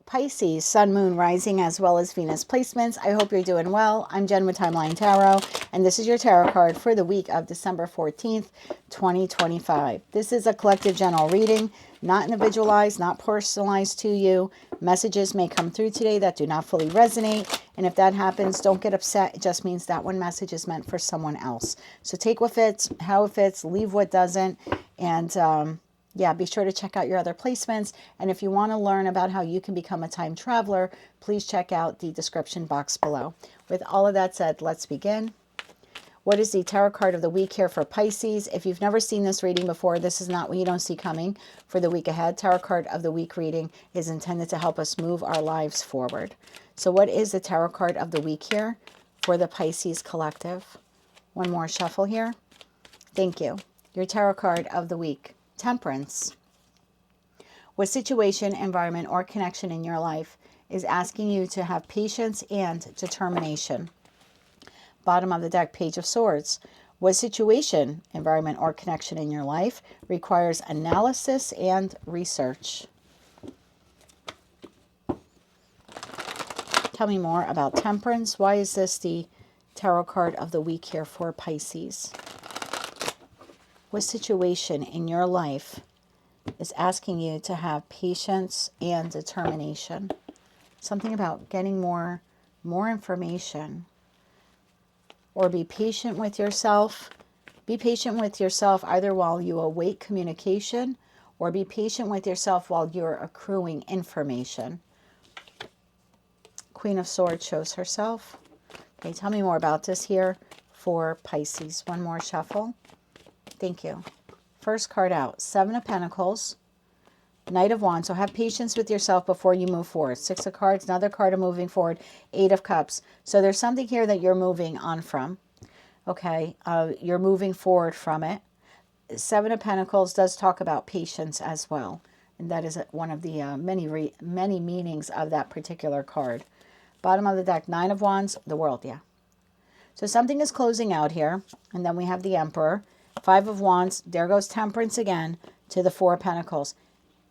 Pisces, Sun, Moon, Rising, as well as Venus placements. I hope you're doing well. I'm Jen with Timeline Tarot, and this is your tarot card for the week of December 14th, 2025. This is a collective general reading, not individualized, not personalized to you. Messages may come through today that do not fully resonate, and if that happens, don't get upset. It just means that one message is meant for someone else. So take what fits, how it fits, leave what doesn't, and yeah, be sure to check out your other placements. And if you want to learn about how you can become a time traveler, please check out the description box below. With all of that said, let's begin. What is the tarot card of the week here for Pisces? If you've never seen this reading before, this is not what you don't see coming for the week ahead. Tarot card of the week reading is intended to help us move our lives forward. So what is the tarot card of the week here for the Pisces collective? One more shuffle here. Thank you. Your tarot card of the week. Temperance. What situation, environment, or connection in your life is asking you to have patience and determination? Bottom of the deck, Page of Swords. What situation, environment, or connection in your life requires analysis and research? Tell me more about Temperance. Why is this the tarot card of the week here for Pisces? What situation in your life is asking you to have patience and determination? Something about getting more information. Or be patient with yourself. Be patient with yourself either while you await communication, or be patient with yourself while you're accruing information. Queen of Swords shows herself. Okay, tell me more about this here for Pisces. One more shuffle. Thank you. First card out, Seven of Pentacles, Knight of Wands. So have patience with yourself before you move forward. Six of Cards, another card of moving forward. Eight of Cups. So there's something here that you're moving on from. Okay, you're moving forward from it. Seven of Pentacles does talk about patience as well. And that is one of the many meanings of that particular card. Bottom of the deck, Nine of Wands, the World, yeah. So something is closing out here. And then we have the Emperor. Five of Wands, there goes Temperance again to the Four of Pentacles.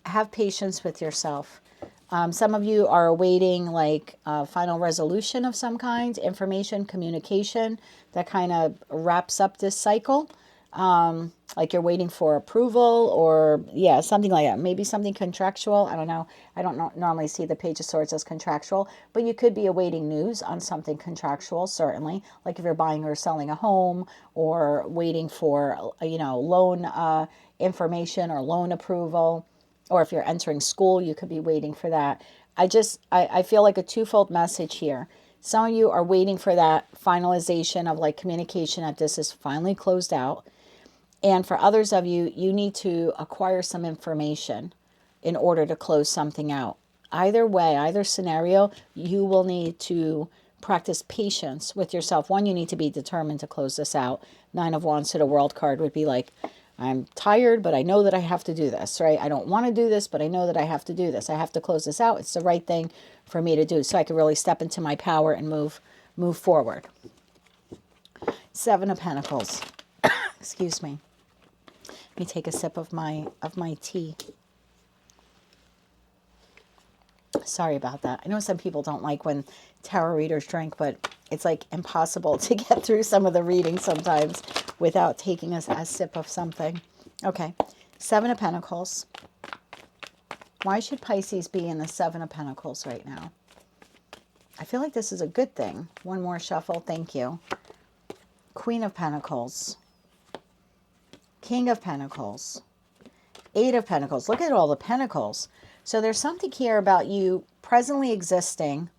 Have patience with yourself. Some of you are awaiting like a final resolution of some kind, information, communication that kind of wraps up this cycle. Like you're waiting for approval or, yeah, something like that. Maybe something contractual. I don't know. I don't normally see the Page of Swords as contractual, but you could be awaiting news on something contractual, certainly. Like if you're buying or selling a home or waiting for, loan information or loan approval. Or if you're entering school, you could be waiting for that. I feel like a twofold message here. Some of you are waiting for that finalization of like communication that this is finally closed out. And for others of you, you need to acquire some information in order to close something out. Either way, either scenario, you will need to practice patience with yourself. One, you need to be determined to close this out. Nine of Wands to the World card would be like, I'm tired, but I know that I have to do this, right? I don't want to do this, but I know that I have to do this. I have to close this out. It's the right thing for me to do so I can really step into my power and move forward. Seven of Pentacles. Excuse me. Let me take a sip of my tea. Sorry about that. I know some people don't like when tarot readers drink, but it's like impossible to get through some of the readings sometimes without taking a sip of something. Okay, Seven of Pentacles. Why should Pisces be in the Seven of Pentacles right now? I feel like this is a good thing. One more shuffle. Thank you. Queen of Pentacles. King of Pentacles. Eight of Pentacles. Look at all the Pentacles. So there's something here about you presently existing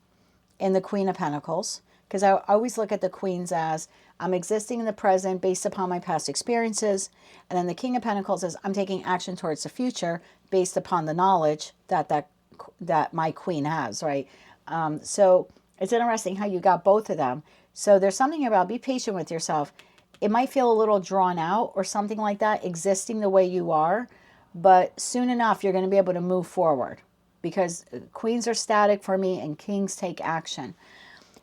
in the Queen of Pentacles. Because I always look at the Queens as I'm existing in the present based upon my past experiences. And then the King of Pentacles is I'm taking action towards the future based upon the knowledge that my Queen has, right? So it's interesting how you got both of them. So there's something about be patient with yourself. It might feel a little drawn out or something like that, existing the way you are. But soon enough, you're going to be able to move forward. Because Queens are static for me and Kings take action.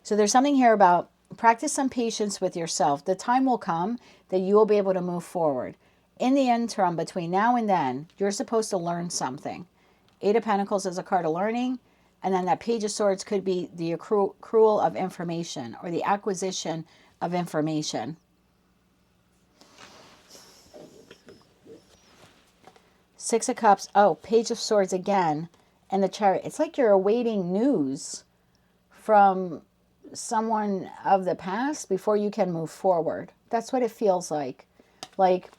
So there's something here about practice some patience with yourself. The time will come that you will be able to move forward. In the interim, between now and then, you're supposed to learn something. Eight of Pentacles is a card of learning, And then that Page of Swords could be the accrual of information or the acquisition of information. Six of Cups. Oh, Page of Swords again. And the Chariot. It's like you're awaiting news from someone of the past before you can move forward. That's what it feels like. Like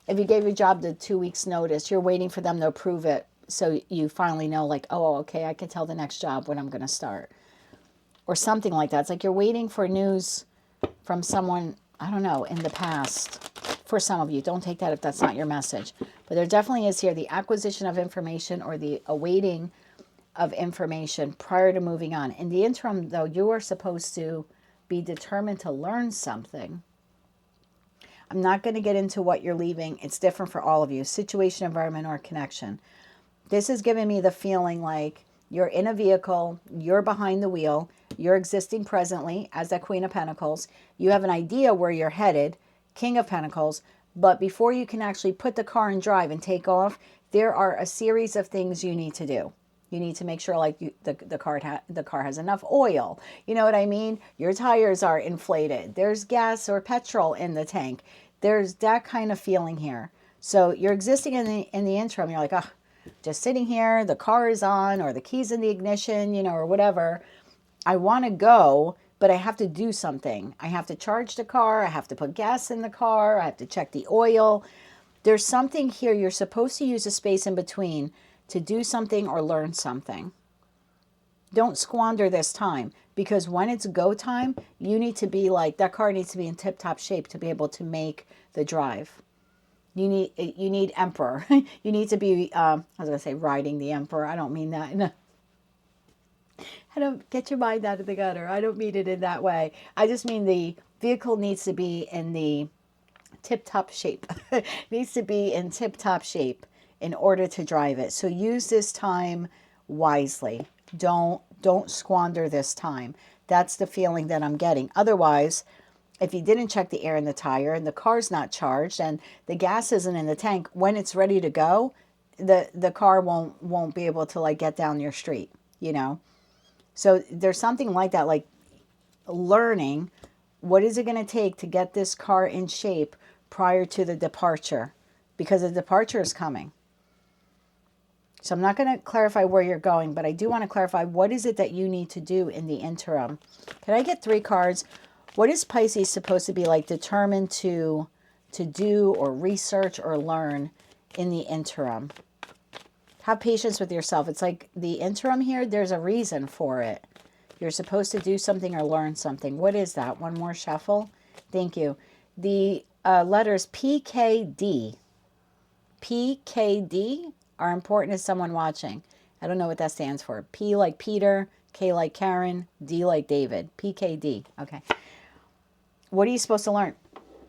if you gave your job the 2 weeks notice, you're waiting for them to approve it. So you finally know, like, oh, okay, I can tell the next job when I'm going to start. Or something like that. It's like you're waiting for news from someone, I don't know, in the past. For some of you, don't take that if that's not your message. But there definitely is here the acquisition of information or the awaiting of information prior to moving on. In the interim, though, you are supposed to be determined to learn something. I'm not going to get into what you're leaving. It's different for all of you. Situation, environment, or connection. This is giving me the feeling like you're in a vehicle, you're behind the wheel, you're existing presently as that Queen of Pentacles. You have an idea where you're headed, King of Pentacles, but before you can actually put the car in drive and take off, there are a series of things you need to do. You need to make sure like the car has enough oil. You know what I mean? Your tires are inflated. There's gas or petrol in the tank. There's that kind of feeling here. So you're existing in the interim. You're like, oh, just sitting here. The car is on or the key's in the ignition, you know, or whatever. I want to go, but I have to do something. I have to charge the car. I have to put gas in the car. I have to check the oil. There's something here. You're supposed to use a space in between to do something or learn something. Don't squander this time, because when it's go time, you need to be like, that car needs to be in tip-top shape to be able to make the drive. You need emperor. You need to be, I was going to say riding the emperor. I don't mean that. No. I don't, get your mind out of the gutter. I don't mean it in that way. I just mean the vehicle needs to be in the tip-top shape. Needs to be in tip-top shape in order to drive it. So use this time wisely. Don't squander this time. That's the feeling that I'm getting. Otherwise, if you didn't check the air in the tire and the car's not charged and the gas isn't in the tank, when it's ready to go, the car won't be able to like get down your street, you know? So there's something like that, like learning what is it going to take to get this car in shape prior to the departure, because the departure is coming. So I'm not going to clarify where you're going, but I do want to clarify what is it that you need to do in the interim. Can I get 3 cards? What is Pisces supposed to be like determined to do or research or learn in the interim? Have patience with yourself. It's like the interim here, there's a reason for it. You're supposed to do something or learn something. What is that? One more shuffle. Thank you. The letters PKD. PKD are important to someone watching. I don't know what that stands for. P like Peter, K like Karen, D like David. PKD. Okay. What are you supposed to learn?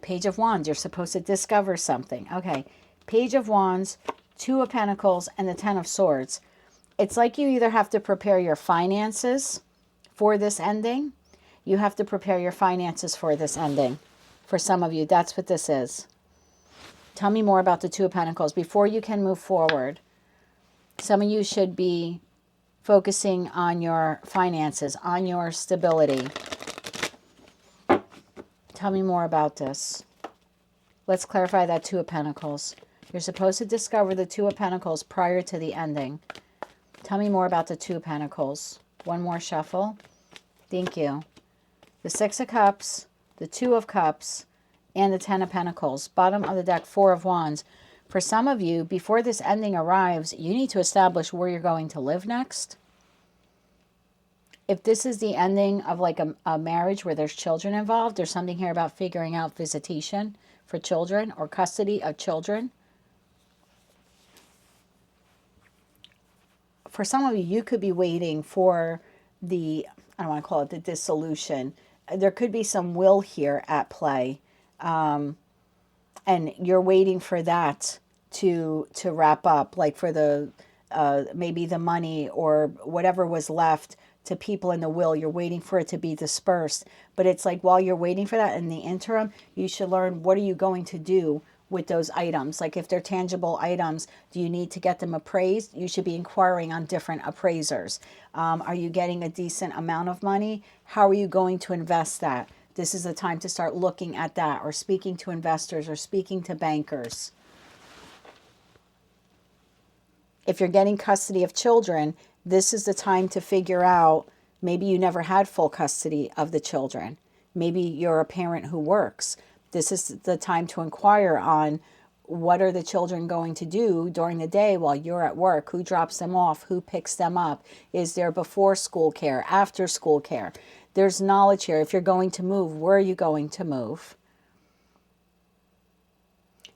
Page of Wands. You're supposed to discover something. Okay. Page of Wands, 2 of Pentacles, and the 10 of Swords. It's like you either have to prepare your finances for this ending. You have to prepare your finances for this ending. For some of you, that's what this is. Tell me more about the 2 of Pentacles before you can move forward. Some of you should be focusing on your finances, on your stability. Tell me more about this. Let's clarify that 2 of Pentacles. You're supposed to discover the 2 of Pentacles prior to the ending. Tell me more about the 2 of Pentacles. One more shuffle. Thank you. The 6 of Cups, the 2 of Cups, and the 10 of Pentacles. Bottom of the deck, 4 of Wands. For some of you, before this ending arrives, you need to establish where you're going to live next. If this is the ending of like a marriage where there's children involved, there's something here about figuring out visitation for children or custody of children. For some of you, you could be waiting for the, I don't want to call it the dissolution. There could be some will here at play. And you're waiting for that to wrap up, like for the maybe the money or whatever was left to people in the will. You're waiting for it to be dispersed. But it's like while you're waiting for that in the interim, you should learn what are you going to do with those items. Like if they're tangible items, do you need to get them appraised? You should be inquiring on different appraisers. Are you getting a decent amount of money? How are you going to invest that? This is the time to start looking at that, or speaking to investors, or speaking to bankers. If you're getting custody of children, this is the time to figure out, maybe you never had full custody of the children. Maybe you're a parent who works. This is the time to inquire on, what are the children going to do during the day while you're at work? Who drops them off? Who picks them up? Is there before school care, after school care? There's knowledge here. If you're going to move, where are you going to move?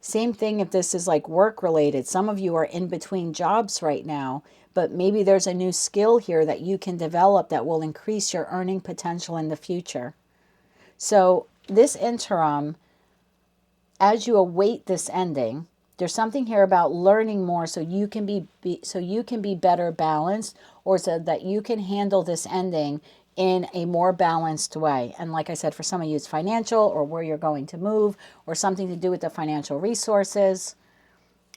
Same thing if this is like work related. Some of you are in between jobs right now, but maybe there's a new skill here that you can develop that will increase your earning potential in the future. So this interim, as you await this ending, there's something here about learning more so you can be better balanced, or so that you can handle this ending in a more balanced way. And like I said, for some of you, it's financial, or where you're going to move, or something to do with the financial resources,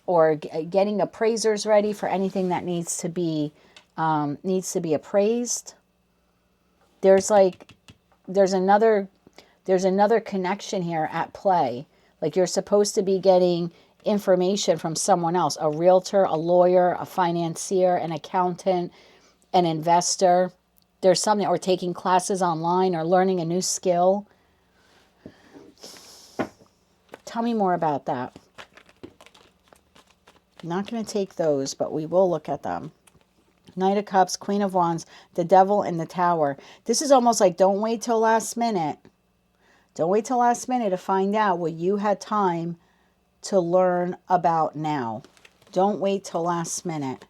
or getting appraisers ready for anything that needs to be appraised. There's another connection here at play. Like you're supposed to be getting information from someone else, a realtor, a lawyer, a financier, an accountant, an investor. There's something, or taking classes online, or learning a new skill. Tell me more about that. I'm not going to take those, but we will look at them. Knight of Cups, Queen of Wands, the Devil, and the Tower. This is almost like, don't wait till last minute. Don't wait till last minute to find out what you had time to learn about now. Don't wait till last minute.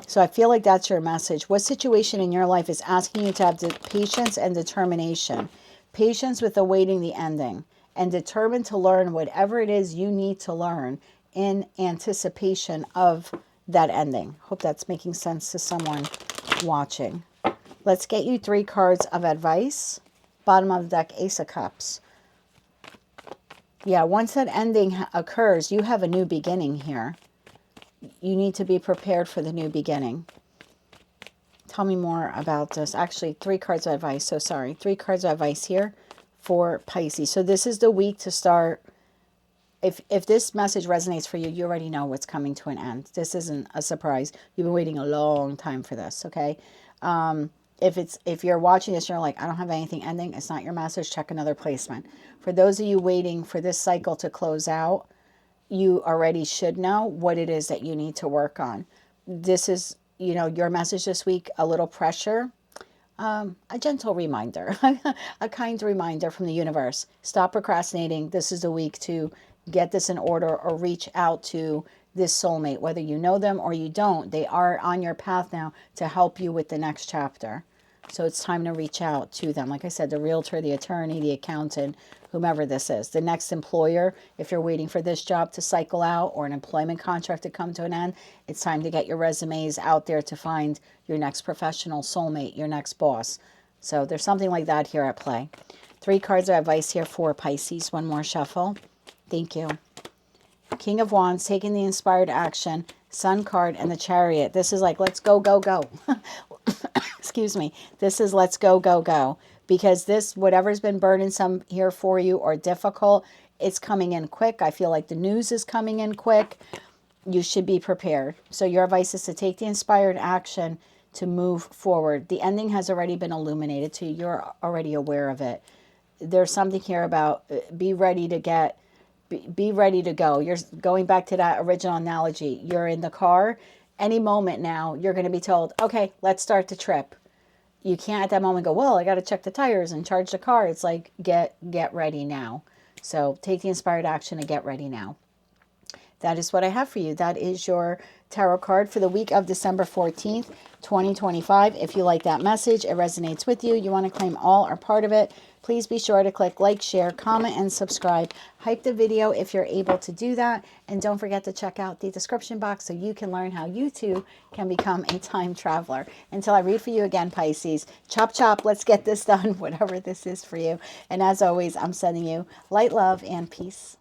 So I feel like that's your message. What situation in your life is asking you to have patience and determination? Patience with awaiting the ending, and determined to learn whatever it is you need to learn in anticipation of that ending. Hope that's making sense to someone watching. Let's get you 3 cards of advice. Bottom of the deck, Ace of Cups. Yeah, once that ending occurs, you have a new beginning here. You need to be prepared for the new beginning. Tell me more about this. Actually, 3 cards of advice. So sorry. 3 cards of advice here for Pisces. So this is the week to start. If this message resonates for you, you already know what's coming to an end. This isn't a surprise. You've been waiting a long time for this, okay? If you're watching this and you're like, I don't have anything ending, it's not your message, check another placement. For those of you waiting for this cycle to close out, you already should know what it is that you need to work on. This is, your message this week, a little pressure, a gentle reminder, a kind reminder from the universe. Stop procrastinating. This is the week to get this in order, or reach out to this soulmate. Whether you know them or you don't, they are on your path now to help you with the next chapter. So it's time to reach out to them. Like I said, the realtor, the attorney, the accountant, whomever this is. The next employer, if you're waiting for this job to cycle out, or an employment contract to come to an end, it's time to get your resumes out there to find your next professional soulmate, your next boss. So there's something like that here at play. 3 cards of advice here for Pisces. One more shuffle. Thank you. King of Wands, taking the inspired action, Sun card, and the Chariot. This is like, let's go, go, go. Excuse me. This is let's go, go, go. Because this, whatever's been burdensome here for you or difficult, it's coming in quick. I feel like the news is coming in quick. You should be prepared. So your advice is to take the inspired action to move forward. The ending has already been illuminated to you. You're already aware of it. There's something here about be ready to go. You're going back to that original analogy. You're in the car. Any moment now, you're going to be told, okay, let's start the trip. You can't at that moment go, well, I got to check the tires and charge the car. It's like, get ready now. So take the inspired action and get ready now. That is what I have for you. That is your tarot card for the week of December 14th, 2025. If you like that message, it resonates with you, you want to claim all or part of it, please be sure to click like, share, comment, and subscribe. Hype the video if you're able to do that. And don't forget to check out the description box so you can learn how you too can become a time traveler. Until I read for you again, Pisces, chop, chop, let's get this done, whatever this is for you. And as always, I'm sending you light, love, and peace.